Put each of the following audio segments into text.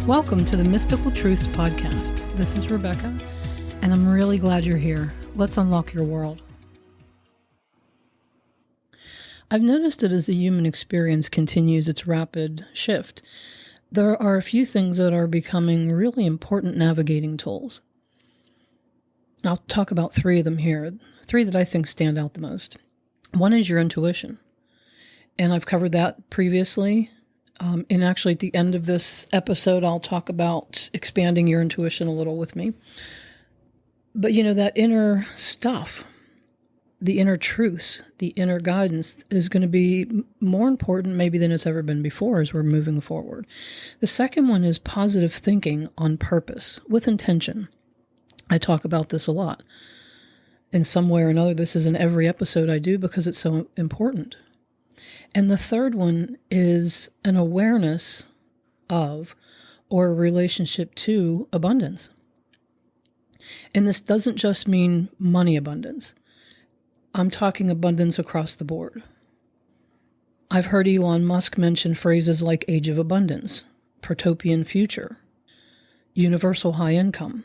Welcome to the Mystical Truths Podcast. This is Rebecca, and I'm really glad you're here. Let's unlock your world. I've noticed that as the human experience continues its rapid shift, there are a few things that are becoming really important navigating tools. I'll talk about three of them here, three that I think stand out the most. One is your intuition, and I've covered that previously. And actually, at the end of this episode, I'll talk about expanding your intuition a little with me. But that inner stuff, the inner truths, the inner guidance is going to be more important maybe than it's ever been before as we're moving forward. The second one is positive thinking on purpose, with intention. I talk about this a lot. In some way or another, this is in every episode I do because it's so important. And the third one is an awareness of or a relationship to abundance. And this doesn't just mean money abundance. I'm talking abundance across the board. I've heard Elon Musk mention phrases like age of abundance, protopian future, universal high income.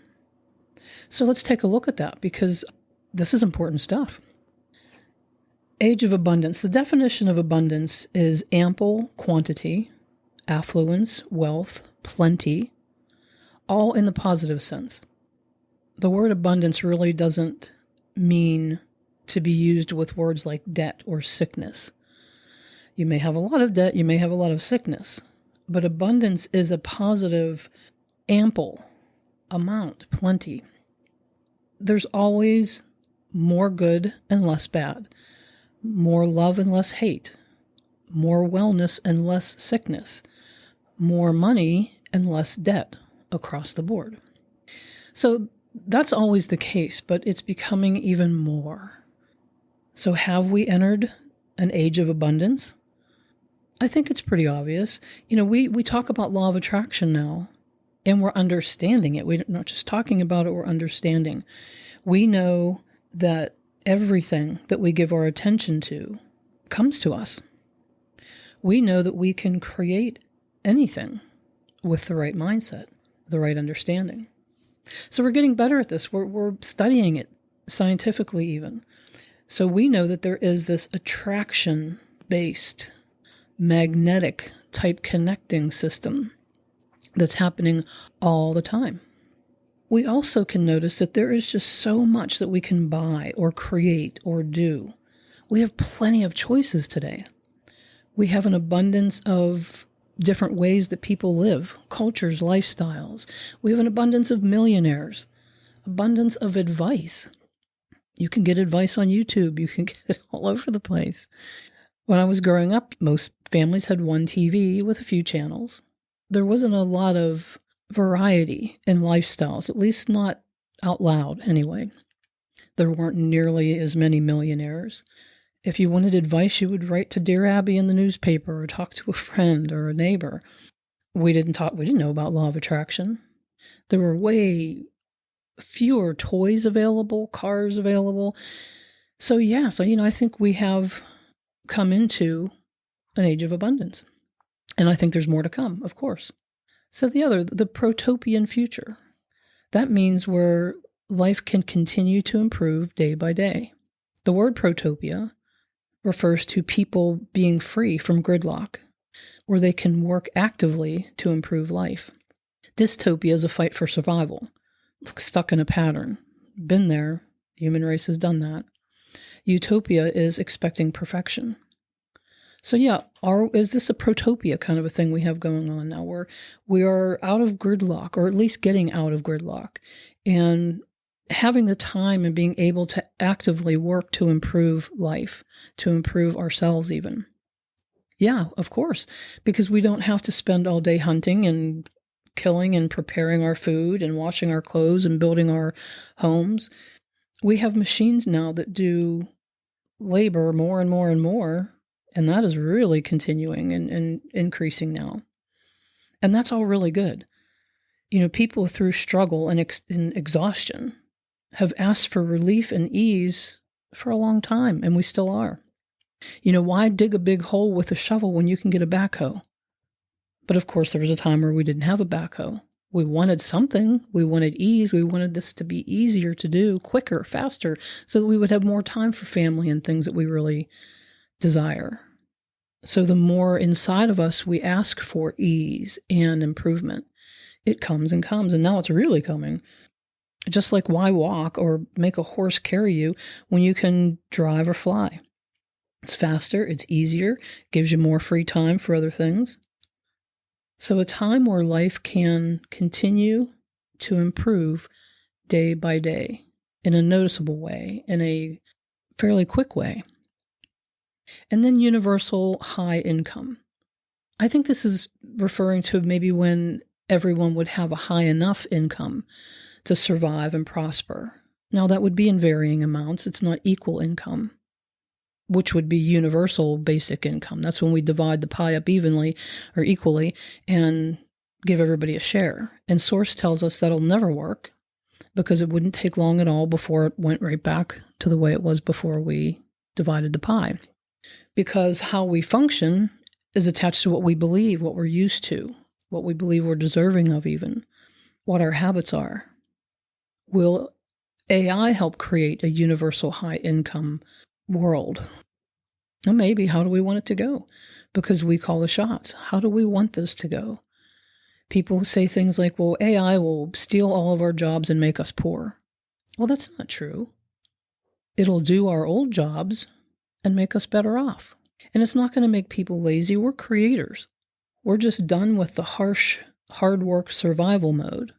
So let's take a look at that because this is important stuff. Age of abundance. The definition of abundance is ample quantity, affluence, wealth, plenty, all in the positive sense. The word abundance really doesn't mean to be used with words like debt or sickness. You may have a lot of debt, you may have a lot of sickness, but abundance is a positive, ample amount, plenty. There's always more good and less bad. More love and less hate, more wellness and less sickness, more money and less debt across the board. So that's always the case, but it's becoming even more. So have we entered an age of abundance? I think it's pretty obvious. We talk about law of attraction now, and we're understanding it. We're not just talking about it, we're understanding. We know that everything that we give our attention to comes to us. We know that we can create anything with the right mindset, the right understanding. So we're getting better at this. We're studying it scientifically even. So we know that there is this attraction-based, magnetic type connecting system that's happening all the time. We also can notice that there is just so much that we can buy or create or do. We have plenty of choices today. We have an abundance of different ways that people live, cultures, lifestyles. We have an abundance of millionaires, abundance of advice. You can get advice on YouTube. You can get it all over the place. When I was growing up, most families had one TV with a few channels. There wasn't a lot of variety in lifestyles, at least not out loud anyway. There weren't nearly as many millionaires. If you wanted advice, you would write to Dear Abby in the newspaper or talk to a friend or a neighbor. We didn't know about law of attraction. There were way fewer toys available, cars available. So I think we have come into an age of abundance. And I think there's more to come, of course. So the protopian future, that means where life can continue to improve day by day. The word protopia refers to people being free from gridlock, where they can work actively to improve life. Dystopia is a fight for survival, stuck in a pattern. Been there, the human race has done that. Utopia is expecting perfection. So is this a protopia kind of a thing we have going on now where we are out of gridlock, or at least getting out of gridlock, and having the time and being able to actively work to improve life, to improve ourselves even? Yeah, of course, because we don't have to spend all day hunting and killing and preparing our food and washing our clothes and building our homes. We have machines now that do labor more and more and more. And that is really continuing and increasing now. And that's all really good. People through struggle and exhaustion have asked for relief and ease for a long time, and we still are. Why dig a big hole with a shovel when you can get a backhoe? But of course, there was a time where we didn't have a backhoe. We wanted something. We wanted ease. We wanted this to be easier to do, quicker, faster, so that we would have more time for family and things that we really desire. So the more inside of us we ask for ease and improvement, it comes and comes. And now it's really coming. Just like why walk or make a horse carry you when you can drive or fly? It's faster, it's easier, gives you more free time for other things. So a time where life can continue to improve day by day in a noticeable way, in a fairly quick way. And then universal high income. I think this is referring to maybe when everyone would have a high enough income to survive and prosper. Now, that would be in varying amounts. It's not equal income, which would be universal basic income. That's when we divide the pie up evenly or equally and give everybody a share. And Source tells us that'll never work because it wouldn't take long at all before it went right back to the way it was before we divided the pie. Because how we function is attached to what we believe, what we're used to, what we believe we're deserving of even, what our habits are. Will AI help create a universal high income world? Well, maybe. How do we want it to go? Because we call the shots. How do we want this to go? People say things like, well, AI will steal all of our jobs and make us poor. Well, that's not true. It'll do our old jobs and make us better off. And it's not going to make people lazy. We're creators. We're just done with the harsh, hard work survival mode.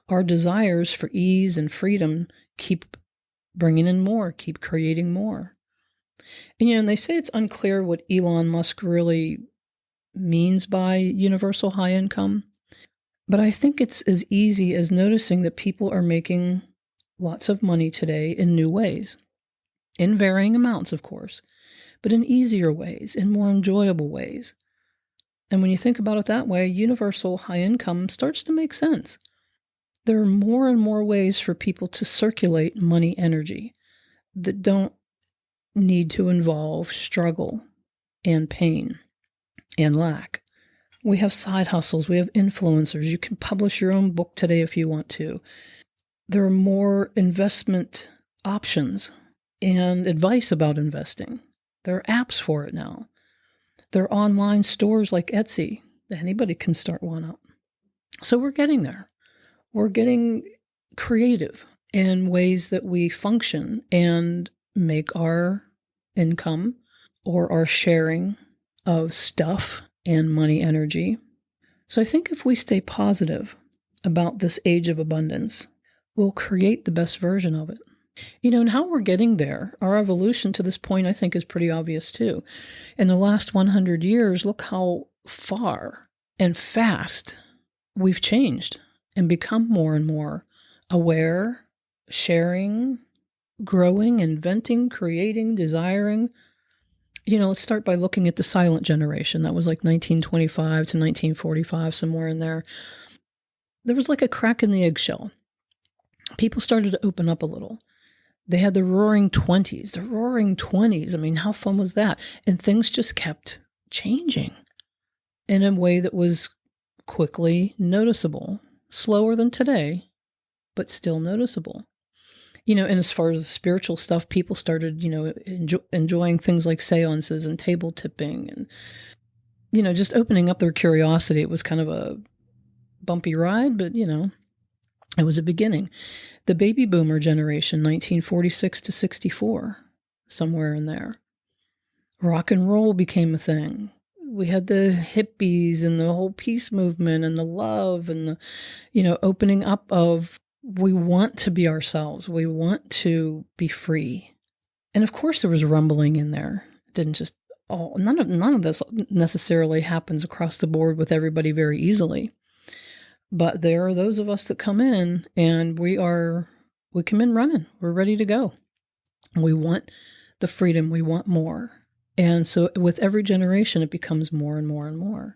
Our desires for ease and freedom keep bringing in more, keep creating more. And, they say it's unclear what Elon Musk really means by universal high income. But I think it's as easy as noticing that people are making lots of money today in new ways. In varying amounts, of course, but in easier ways, in more enjoyable ways. And when you think about it that way, universal high income starts to make sense. There are more and more ways for people to circulate money energy that don't need to involve struggle and pain and lack. We have side hustles. We have influencers. You can publish your own book today if you want to. There are more investment options and advice about investing. There are apps for it now. There are online stores like Etsy. Anybody can start one up. So we're getting there. We're getting creative in ways that we function and make our income or our sharing of stuff and money energy. So I think if we stay positive about this age of abundance, we'll create the best version of it. And how we're getting there, our evolution to this point, I think, is pretty obvious too. In the last 100 years, look how far and fast we've changed and become more and more aware, sharing, growing, inventing, creating, desiring. Let's start by looking at the silent generation. That was like 1925 to 1945, somewhere in there. There was like a crack in the eggshell. People started to open up a little. They had the roaring 20s. The roaring 20s. I mean, how fun was that? And things just kept changing in a way that was quickly noticeable. Slower than today, but still noticeable. And as far as spiritual stuff, people started, enjoying things like seances and table tipping and, just opening up their curiosity. It was kind of a bumpy ride, but, it was a beginning. The baby boomer generation, 1946 to 64, somewhere in there. Rock and roll became a thing. We had the hippies and the whole peace movement and the love and the, opening up of we want to be ourselves. We want to be free. And of course there was rumbling in there. It didn't just none of this necessarily happens across the board with everybody very easily. But there are those of us that come in and we come in running. We're ready to go. We want the freedom. We want more. And so with every generation, it becomes more and more and more.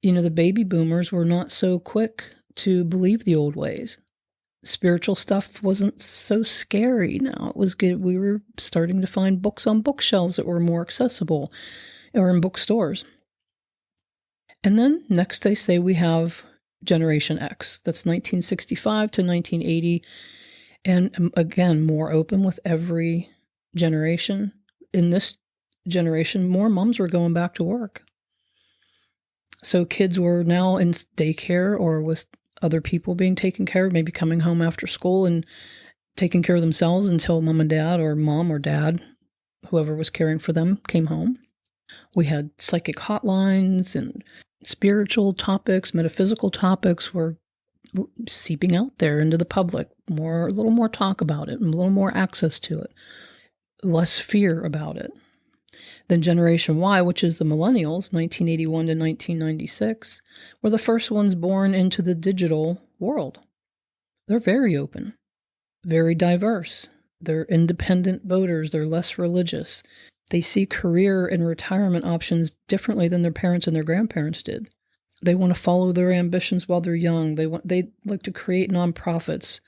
The baby boomers were not so quick to believe the old ways. Spiritual stuff wasn't so scary now. It was good. We were starting to find books on bookshelves that were more accessible or in bookstores. And then next they say we have Generation X. That's 1965 to 1980. And again, more open with every generation. In this generation, more moms were going back to work. So kids were now in daycare or with other people being taken care of, maybe coming home after school and taking care of themselves until mom and dad or mom or dad, whoever was caring for them, came home. We had psychic hotlines and spiritual topics, metaphysical topics were seeping out there into the public. A little more talk about it, and a little more access to it, less fear about it. Then Generation Y, which is the millennials, 1981 to 1996, were the first ones born into the digital world. They're very open, very diverse. They're independent voters. They're less religious. They see career and retirement options differently than their parents and their grandparents did. They want to follow their ambitions while they're young. They like to create nonprofits,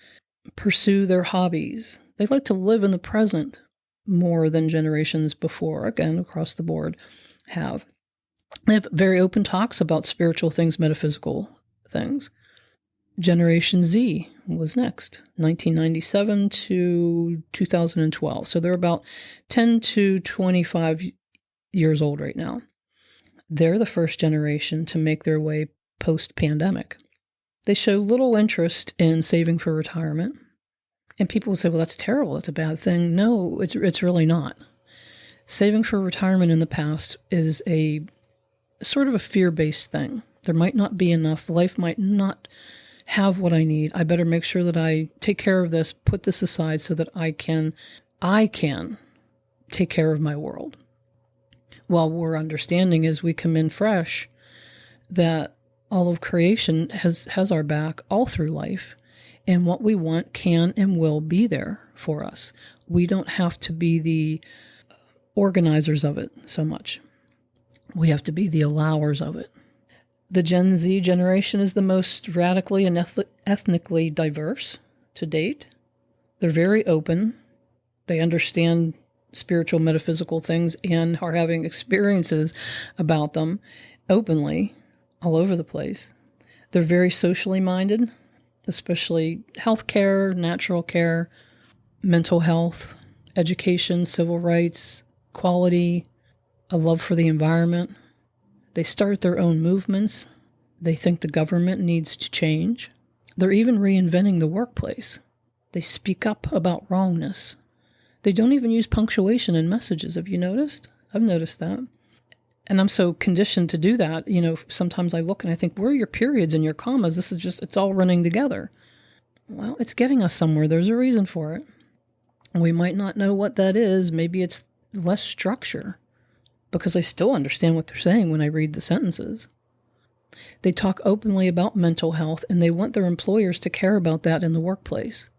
pursue their hobbies. They like to live in the present more than generations before, again, across the board, have. They have very open talks about spiritual things, metaphysical things. Generation Z was next, 1997 to 2012. So they're about 10 to 25 years old right now. They're the first generation to make their way post-pandemic. They show little interest in saving for retirement. And people will say, well, that's terrible. That's a bad thing. No, it's really not. Saving for retirement in the past is a sort of a fear-based thing. There might not be enough. Life might not have what I need. I better make sure that I take care of this, put this aside so that I can take care of my world. While we're understanding as we come in fresh that all of creation has our back all through life. And what we want can and will be there for us. We don't have to be the organizers of it so much. We have to be the allowers of it. The Gen Z generation is the most radically and ethnically diverse to date. They're very open. They understand spiritual, metaphysical things and are having experiences about them openly all over the place. They're very socially minded, especially healthcare, natural care, mental health, education, civil rights, quality, a love for the environment. They start their own movements. They think the government needs to change. They're even reinventing the workplace. They speak up about wrongness. They don't even use punctuation in messages. Have you noticed? I've noticed that. And I'm so conditioned to do that. Sometimes I look and I think, where are your periods and your commas? It's all running together. Well, it's getting us somewhere. There's a reason for it. We might not know what that is. Maybe it's less structure, because I still understand what they're saying when I read the sentences. They talk openly about mental health, and they want their employers to care about that in the workplace.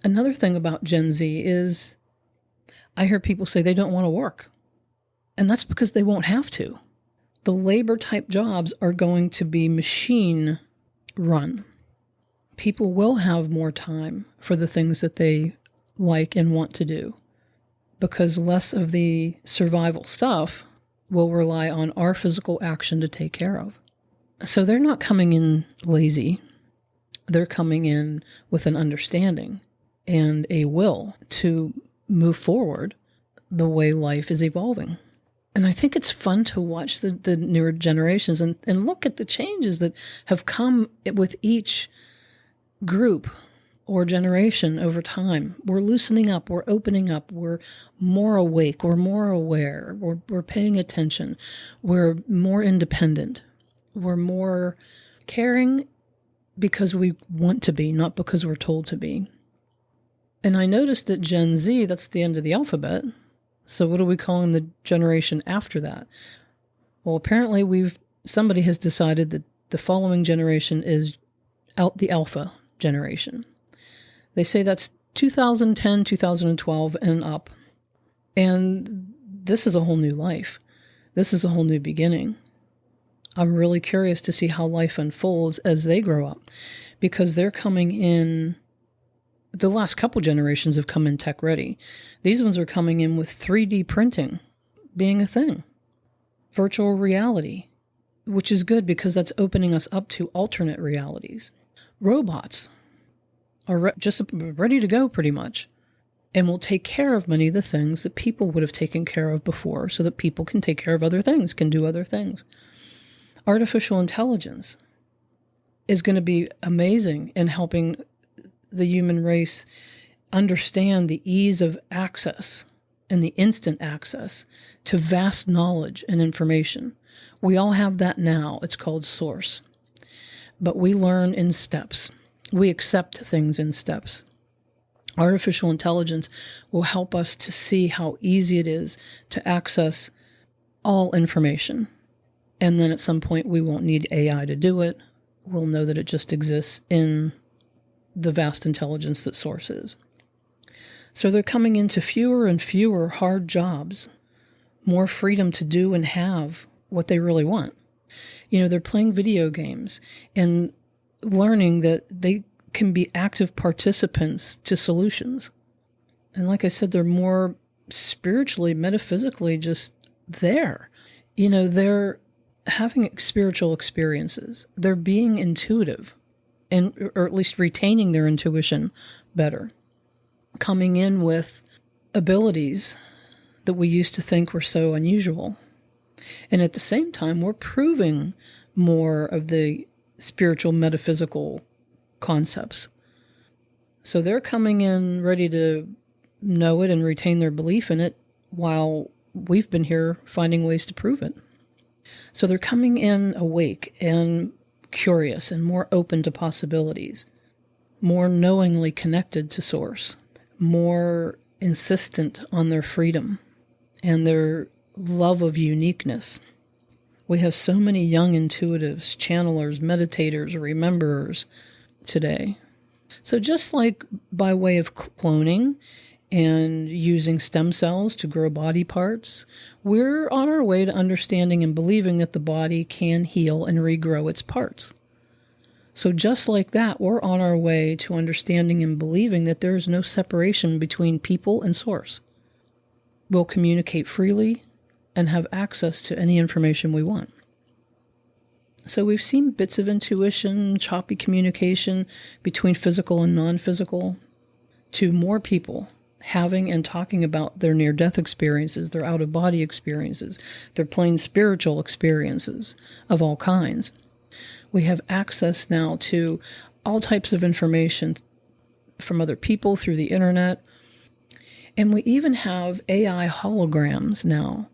Another thing about Gen Z is I hear people say they don't want to work. And that's because they won't have to. The labor-type jobs are going to be machine run. People will have more time for the things that they like and want to do, because less of the survival stuff will rely on our physical action to take care of. So they're not coming in lazy. They're coming in with an understanding and a will to move forward the way life is evolving. And I think it's fun to watch the newer generations and look at the changes that have come with each group or generation over time. We're loosening up, we're opening up, we're more awake, we're more aware, we're paying attention, we're more independent, we're more caring because we want to be, not because we're told to be. And I noticed that Gen Z, that's the end of the alphabet. So what are we calling the generation after that? Well, apparently somebody has decided that the following generation is the alpha generation. They say that's 2010, 2012 and up. And this is a whole new life. This is a whole new beginning. I'm really curious to see how life unfolds as they grow up, because they're coming in. The last couple generations have come in tech ready. These ones are coming in with 3D printing being a thing, virtual reality, which is good because that's opening us up to alternate realities. Robots are just ready to go pretty much, and will take care of many of the things that people would have taken care of before, so that people can take care of other things, can do other things. Artificial intelligence is going to be amazing in helping the human race understand the ease of access and the instant access to vast knowledge and information. We all have that now. It's called source. But we learn in steps. We accept things in steps. Artificial intelligence will help us to see how easy it is to access all information. And then at some point we won't need AI to do it. We'll know that it just exists in the vast intelligence that source is. So they're coming into fewer and fewer hard jobs, more freedom to do and have what they really want. They're playing video games and learning that they can be active participants to solutions. And like I said, they're more spiritually, metaphysically just there. They're having spiritual experiences. They're being intuitive, or at least retaining their intuition better. Coming in with abilities that we used to think were so unusual. And at the same time, we're proving more of the spiritual, metaphysical concepts. So they're coming in ready to know it and retain their belief in it, while we've been here finding ways to prove it. So they're coming in awake and curious and more open to possibilities, more knowingly connected to source, more insistent on their freedom and their love of uniqueness. We have so many young intuitives, channelers, meditators, rememberers today. So just like by way of cloning and using stem cells to grow body parts, we're on our way to understanding and believing that the body can heal and regrow its parts. So just like that, we're on our way to understanding and believing that there is no separation between people and source. We'll communicate freely and have access to any information we want. So we've seen bits of intuition, choppy communication between physical and non-physical, to more people having and talking about their near-death experiences, their out-of-body experiences, their plain spiritual experiences of all kinds. We have access now to all types of information from other people through the internet. And we even have AI holograms now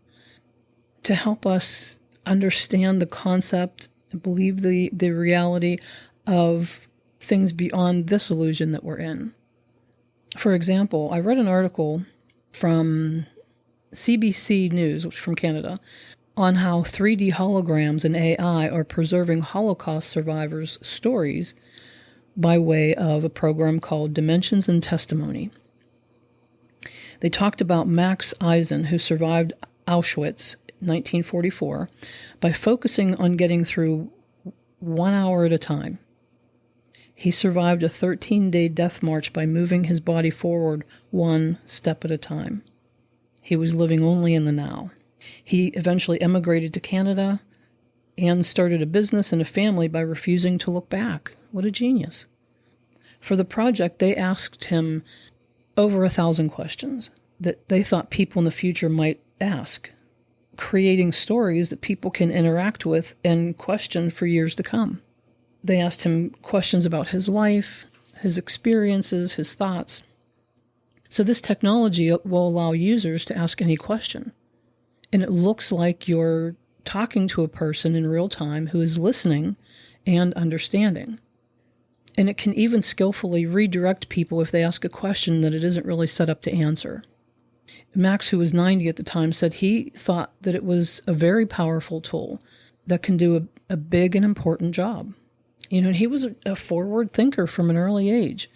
to help us understand the concept, believe the reality of things beyond this illusion that we're in. For example, I read an article from CBC News, which is from Canada, on how 3D holograms and AI are preserving Holocaust survivors' stories by way of a program called Dimensions and Testimony. They talked about Max Eisen, who survived Auschwitz 1944, by focusing on getting through 1 hour at a time. He survived a 13-day death march by moving his body forward one step at a time. He was living only in the now. He eventually emigrated to Canada and started a business and a family by refusing to look back. What a genius. For the project, they asked him over 1,000 questions that they thought people in the future might ask, creating stories that people can interact with and question for years to come. They asked him questions about his life, his experiences, his thoughts. So this technology will allow users to ask any question. And it looks like you're talking to a person in real time who is listening and understanding. And it can even skillfully redirect people if they ask a question that it isn't really set up to answer. Max, who was 90 at the time, said he thought that it was a very powerful tool that can do a big and important job. And he was a forward thinker from an early age.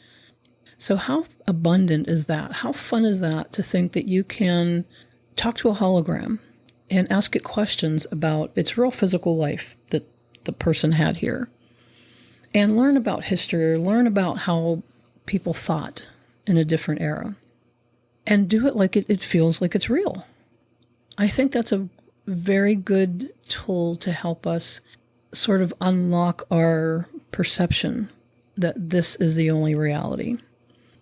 So how abundant is that? How fun is that to think that you can talk to a hologram and ask it questions about its real physical life that the person had here, and learn about history or learn about how people thought in a different era, and do it like it feels like it's real. I think that's a very good tool to help us sort of unlock our perception that this is the only reality,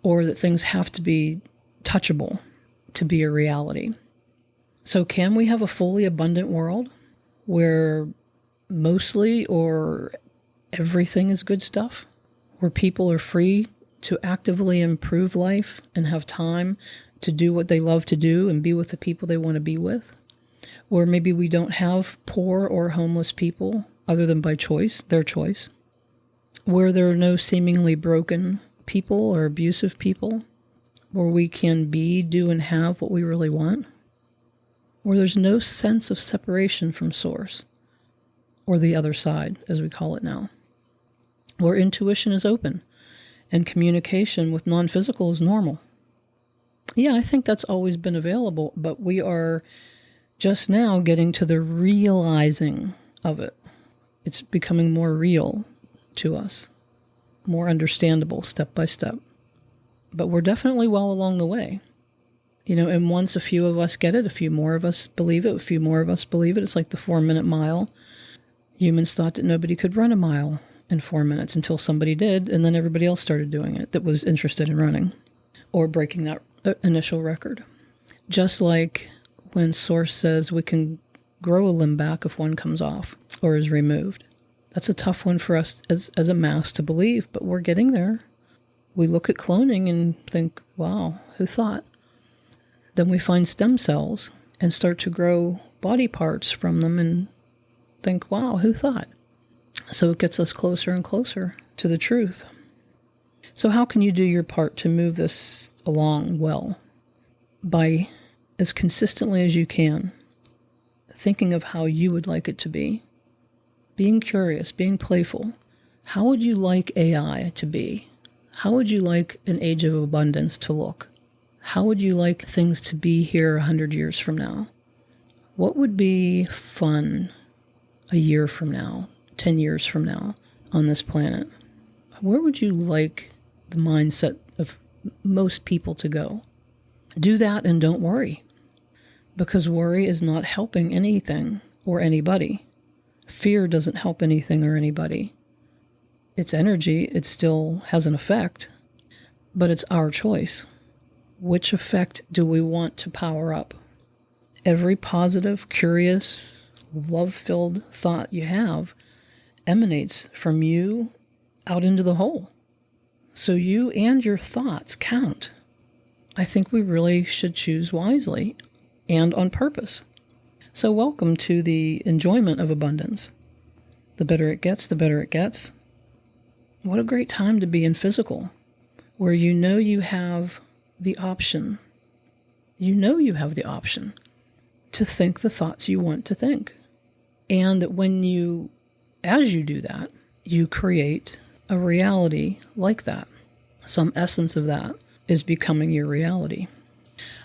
or that things have to be touchable to be a reality. So can we have a fully abundant world where mostly or everything is good stuff, where people are free to actively improve life and have time to do what they love to do and be with the people they want to be with? Or maybe we don't have poor or homeless people other than by choice, their choice, where there are no seemingly broken people or abusive people, where we can be, do, and have what we really want, where there's no sense of separation from source, or the other side, as we call it now, where intuition is open and communication with non-physical is normal. Yeah, I think that's always been available, but we are just now getting to the realizing of it. It's becoming more real to us, more understandable step by step. But we're definitely well along the way. And once a few of us get it, a few more of us believe it, a few more of us believe it. It's like the 4-minute mile. Humans thought that nobody could run a mile in 4 minutes until somebody did, and then everybody else started doing it that was interested in running or breaking that initial record. Just like when Source says we can grow a limb back if one comes off or is removed. That's a tough one for us as a mass to believe, but we're getting there. We look at cloning and think, wow, who thought? Then we find stem cells and start to grow body parts from them and think, wow, who thought? So it gets us closer and closer to the truth. So how can you do your part to move this along well? By, as consistently as you can, thinking of how you would like it to be, being curious, being playful. How would you like AI to be? How would you like an age of abundance to look? How would you like things to be here 100 years from now? What would be fun a year from now, 10 years from now on this planet? Where would you like the mindset of most people to go? Do that and don't worry, because worry is not helping anything or anybody. Fear doesn't help anything or anybody. It's energy. It still has an effect, but it's our choice. Which effect do we want to power up? Every positive, curious, love-filled thought you have emanates from you out into the whole. So you and your thoughts count. I think we really should choose wisely and on purpose. So welcome to the enjoyment of abundance. The better it gets, the better it gets. What a great time to be in physical, where you have the option. You have the option to think the thoughts you want to think. And that as you do that, you create a reality like that. Some essence of that is becoming your reality.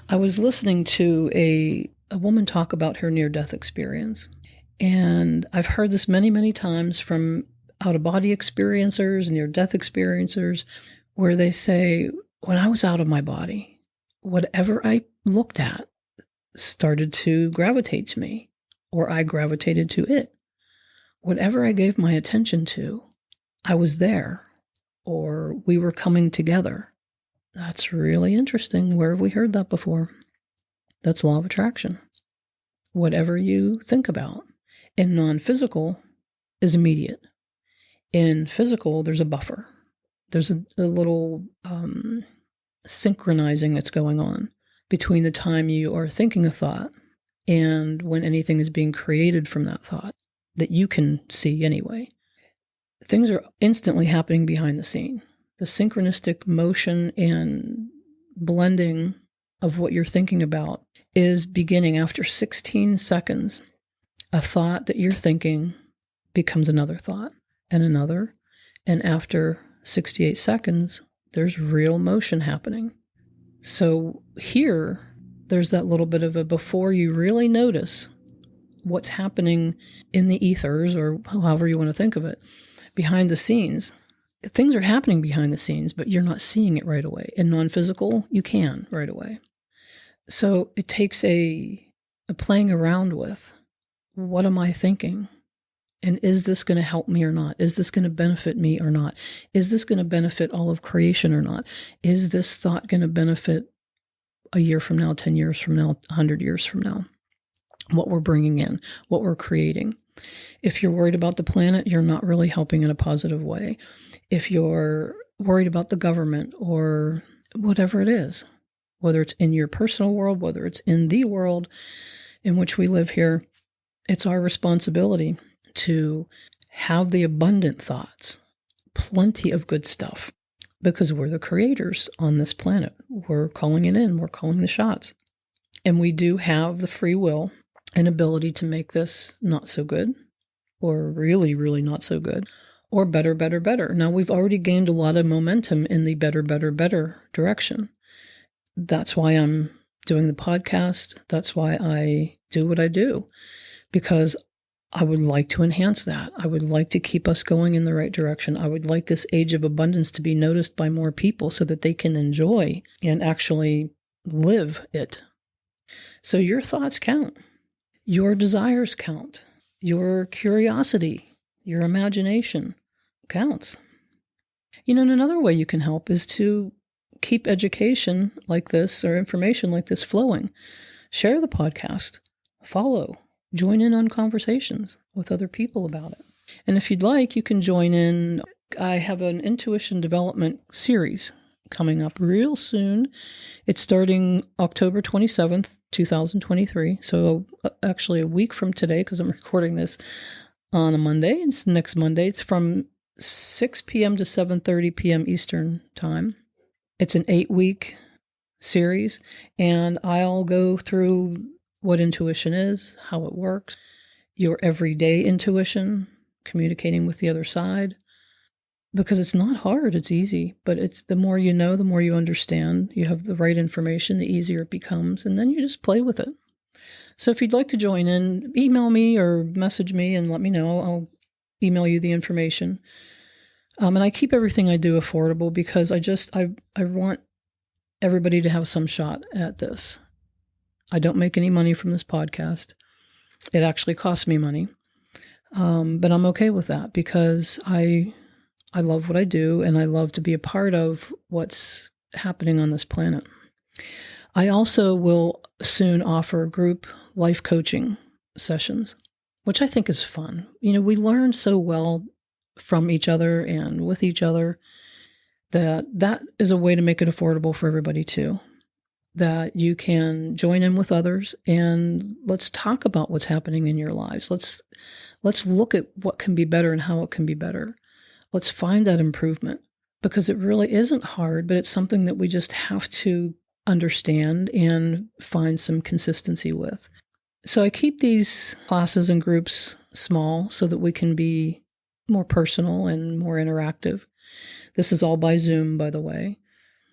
I was listening to a woman talk about her near-death experience. And I've heard this many, many times from out-of-body experiencers, near-death experiencers, where they say, when I was out of my body, whatever I looked at started to gravitate to me, or I gravitated to it. Whatever I gave my attention to, I was there, or we were coming together. That's really interesting. Where have we heard that before? That's law of attraction. Whatever you think about. In non-physical is immediate. In physical, there's a buffer. There's a little synchronizing that's going on between the time you are thinking a thought and when anything is being created from that thought that you can see anyway. Things are instantly happening behind the scene. The synchronistic motion and blending of what you're thinking about is beginning after 16 seconds. A thought that you're thinking becomes another thought and another. And after 68 seconds, there's real motion happening. So here, there's that little bit of a before you really notice what's happening in the ethers, or however you want to think of it, behind the scenes. Things are happening behind the scenes, but you're not seeing it right away. In non-physical, you can right away. So it takes a playing around with what am I thinking? And is this going to help me or not? Is this going to benefit me or not? Is this going to benefit all of creation or not? Is this thought going to benefit a year from now, 10 years from now, 100 years from now? What we're bringing in, what we're creating. If you're worried about the planet, you're not really helping in a positive way. If you're worried about the government or whatever it is, whether it's in your personal world, whether it's in the world in which we live here, it's our responsibility to have the abundant thoughts, plenty of good stuff, because we're the creators on this planet. We're calling it in, we're calling the shots. And we do have the free will and ability to make this not so good, or really, really not so good, or better, better, better. Now, we've already gained a lot of momentum in the better, better, better direction. That's why I'm doing the podcast. That's why I do what I do, because I would like to enhance that. I would like to keep us going in the right direction. I would like this age of abundance to be noticed by more people so that they can enjoy and actually live it. So your thoughts count. Your desires count. Your curiosity, your imagination counts. And another way you can help is to keep education like this or information like this flowing. Share the podcast. Follow. Join in on conversations with other people about it. And if you'd like, you can join in. I have an intuition development series coming up real soon. It's starting October 27th, 2023. So actually a week from today, because I'm recording this on a Monday. It's next Monday. It's from 6 p.m. to 7:30 p.m. Eastern time. It's an 8-week series, and I'll go through what intuition is, how it works, your everyday intuition, communicating with the other side, because it's not hard, it's easy, but it's the more you know, the more you understand, you have the right information, the easier it becomes, and then you just play with it. So if you'd like to join in, email me or message me and let me know. I'll email you the information. And I keep everything I do affordable because I want everybody to have some shot at this. I don't make any money from this podcast. It actually costs me money. But I'm okay with that because I love what I do and I love to be a part of what's happening on this planet. I also will soon offer group life coaching sessions, which I think is fun. We learn so well from each other and with each other that is a way to make it affordable for everybody too. That you can join in with others and let's talk about what's happening in your lives. Let's look at what can be better and how it can be better. Let's find that improvement because it really isn't hard, but it's something that we just have to understand and find some consistency with. So I keep these classes and groups small so that we can be more personal and more interactive. This is all by Zoom, by the way.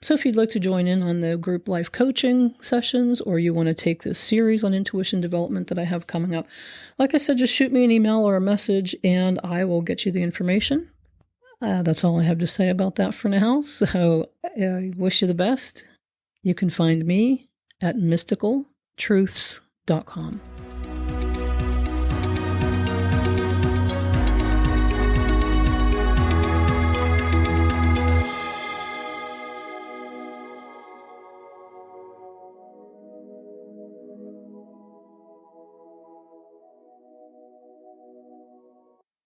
So if you'd like to join in on the group life coaching sessions or you want to take this series on intuition development that I have coming up, like I said, just shoot me an email or a message and I will get you the information. That's all I have to say about that for now. So I wish you the best. You can find me at mysticaltruths.com.